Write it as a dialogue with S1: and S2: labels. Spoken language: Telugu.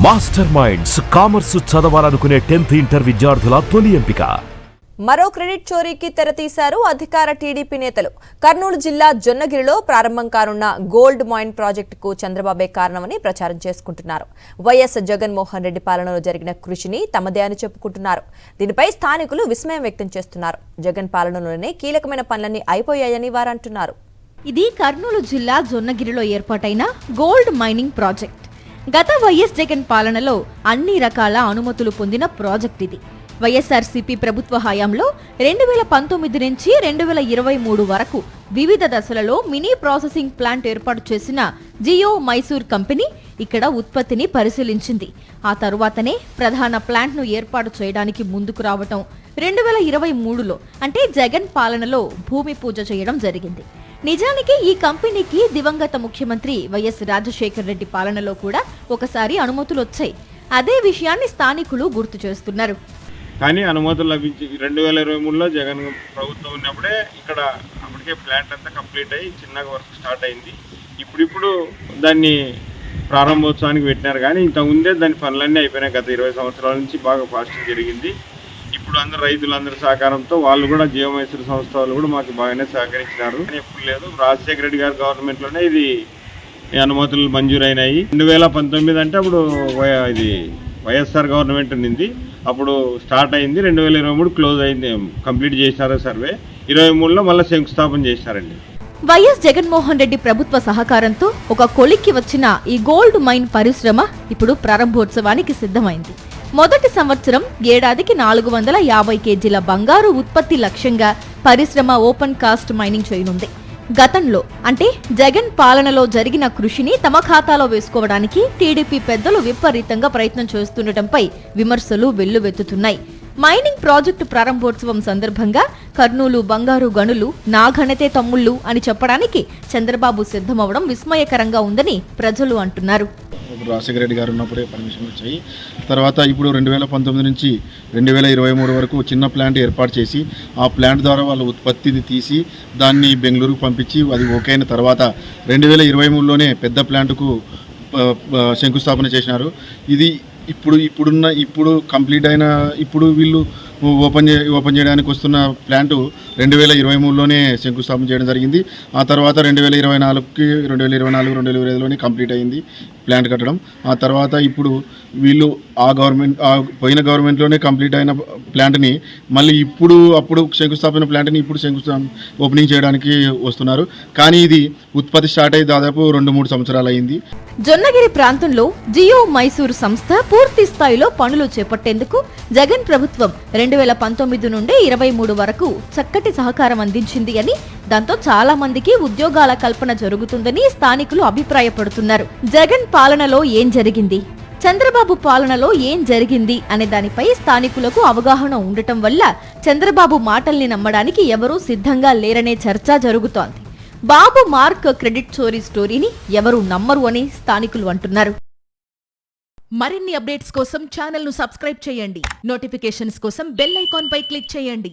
S1: మాస్టర్ మైండ్స్ కామర్స్ చదవాలనుకునే 10th ఇంటర్ విద్యార్థుల తొలి ఎంపిక.
S2: మరో క్రెడిట్ చోరీకి తెరతీశారు అధికార టీడీపీ నేతలు. కర్నూలు జిల్లా జొన్నగిరిలో ప్రారంభం కానున్న గోల్డ్ మైన్ ప్రాజెక్టుకు చంద్రబాబే కారణమని ప్రచారం చేసుకుంటున్నారు. వైఎస్ జగన్మోహన్ రెడ్డి పాలనలో జరిగిన కృషిని తమదే అని చెప్పుకుంటున్నారు. దీనిపై స్థానికులు విస్మయం వ్యక్తం చేస్తున్నారు. జగన్ పాలనలోనే కీలకమైన పనులన్నీ అయిపోయాయని వారు అంటున్నారు.
S3: ఇది కర్నూలు జిల్లా జొన్నగిరిలో ఏర్పాటైన గోల్డ్ మైనింగ్ ప్రాజెక్ట్. గత వైఎస్ జగన్ పాలనలో అన్ని రకాల అనుమతులు పొందిన ప్రాజెక్ట్ ఇది. వైఎస్ఆర్సీపీ ప్రభుత్వ హయాంలో 2019 నుంచి 2023 వరకు వివిధ దశలలో మినీ ప్రాసెసింగ్ ప్లాంట్ ఏర్పాటు చేసిన జియో మైసూర్ కంపెనీ ఇక్కడ ఉత్పత్తిని పరిశీలించింది. ఆ తరువాతనే ప్రధాన ప్లాంట్ను ఏర్పాటు చేయడానికి ముందుకు రావటం 2023లో అంటే జగన్ పాలనలో భూమి పూజ చేయడం జరిగింది. నిజానికి ఈ కంపెనీకి దివంగత ముఖ్యమంత్రి వైఎస్ రాజశేఖర్ రెడ్డి పాలనలో కూడా ఒకసారి అనుమతులు వచ్చాయి. అదే విషయాన్ని స్థానికులు గుర్తు చేస్తున్నారు.
S4: కానీ అనుమతులు లభించి 2023లో జగన్ ప్రభుత్వం ఉన్నప్పుడే ఇక్కడ అప్పటికే ప్లాంట్ అంతా కంప్లీట్ అయ్యి చిన్నగా వర్క్ స్టార్ట్ అయింది. ఇప్పుడు దాన్ని ప్రారంభోత్సవానికి పెట్టినారు. కానీ ఇంతకుముందే దాని పనులన్నీ అయిపోయినాయి. గత 20 సంవత్సరాల నుంచి బాగా ఫాస్టింగ్ జరిగింది. ఇప్పుడు అందరు రైతులందరి సహకారంతో వాళ్ళు కూడా జియో మైసూర్ సంస్థ వాళ్ళు కూడా మాకు బాగానే సహకరించినారు. ఎప్పుడు లేదు, రాజశేఖర రెడ్డి గారి గవర్నమెంట్లోనే ఇది అనుమతులు మంజూరైనాయి. 2019 అంటే అప్పుడు ఇది వైఎస్ఆర్ గవర్నమెంట్ ఉంది. అప్పుడు స్టార్ట్ అయింది. 2023 క్లోజ్ అయింది, కంప్లీట్ చేసినారు సర్వే. 23లో మళ్ళీ శంకుస్థాపన చేసినారండి.
S3: వైఎస్ జగన్మోహన్ రెడ్డి ప్రభుత్వ సహకారంతో ఒక కొలిక్కి వచ్చిన ఈ గోల్డ్ మైన్ పరిశ్రమ ఇప్పుడు ప్రారంభోత్సవానికి సిద్ధమైంది. మొదటి సంవత్సరం ఏడాదికి 450 కేజీల బంగారు ఉత్పత్తి లక్ష్యంగా పరిశ్రమ ఓపెన్ కాస్ట్ మైనింగ్ చేయనుంది. గతంలో అంటే జగన్ పాలనలో జరిగిన కృషిని తమ ఖాతాలో వేసుకోవడానికి టీడీపీ పెద్దలు విపరీతంగా ప్రయత్నం చేస్తుండటంపై విమర్శలు వెల్లువెత్తుతున్నాయి. మైనింగ్ ప్రాజెక్టు ప్రారంభోత్సవం సందర్భంగా కర్నూలు బంగారు గనులు నా ఘనతే తమ్ముళ్ళు అని చెప్పడానికి చంద్రబాబు సిద్ధమవడం విస్మయకరంగా ఉందని ప్రజలు అంటున్నారు.
S5: రాజశేఖర రెడ్డి గారు ఉన్నప్పుడే పర్మిషన్ వచ్చాయి. తర్వాత ఇప్పుడు 2019 నుంచి 2023 వరకు చిన్న ప్లాంట్ ఏర్పాటు చేసి ఆ ప్లాంట్ ద్వారా వాళ్ళ ఉత్పత్తిని తీసి దాన్ని బెంగళూరుకు పంపించి అది ఓకే అయిన తర్వాత 2023లోనే పెద్ద ప్లాంట్కు శంకుస్థాపన చేసినారు. ఇది ఇప్పుడు కంప్లీట్ అయిన ఇప్పుడు వీళ్ళు ఓపెన్ చేయడానికి వస్తున్న ప్లాంటు 2023లోనే శంకుస్థాపన చేయడం జరిగింది. ఆ తర్వాత 2024కి 2025లోనే కంప్లీట్ అయింది ప్లాంట్ కట్టడం. ఆ తర్వాత ఇప్పుడు వీళ్ళు పోయిన గవర్నమెంట్లోనే కంప్లీట్ అయిన ప్లాంట్ని మళ్ళీ అప్పుడు శంకుస్థాపన ప్లాంట్ని ఇప్పుడు ఓపెనింగ్ చేయడానికి వస్తున్నారు. కానీ ఇది ఉత్పత్తి స్టార్ట్ అయ్యి దాదాపు 2-3 సంవత్సరాలు అయింది.
S3: జొన్నగిరి ప్రాంతంలో జియో మైసూర్ సంస్థ పూర్తి స్థాయిలో పనులు చేపట్టేందుకు జగన్ ప్రభుత్వం 2019 నుండి 23 వరకు చక్కటి సహకారం అందించింది అని, దాంతో చాలా మందికి ఉద్యోగాల కల్పన జరుగుతుందని స్థానికులు అభిప్రాయపడుతున్నారు. జగన్ పాలనలో ఏం జరిగింది, చంద్రబాబు పాలనలో ఏం జరిగింది అనే దానిపై స్థానికులకు అవగాహన ఉండటం వల్ల చంద్రబాబు మాటల్ని నమ్మడానికి ఎవరూ సిద్ధంగా లేరనే చర్చ జరుగుతోంది. బాబు మార్క్ క్రెడిట్ చోరీ స్టోరీని ఎవరూ నమ్మరు అని స్థానికులు అంటున్నారు.
S6: మరిన్ని అప్డేట్స్ కోసం ఛానల్ ను సబ్స్క్రైబ్ చేయండి. నోటిఫికేషన్స్ కోసం బెల్ ఐకాన్ పై క్లిక్ చేయండి.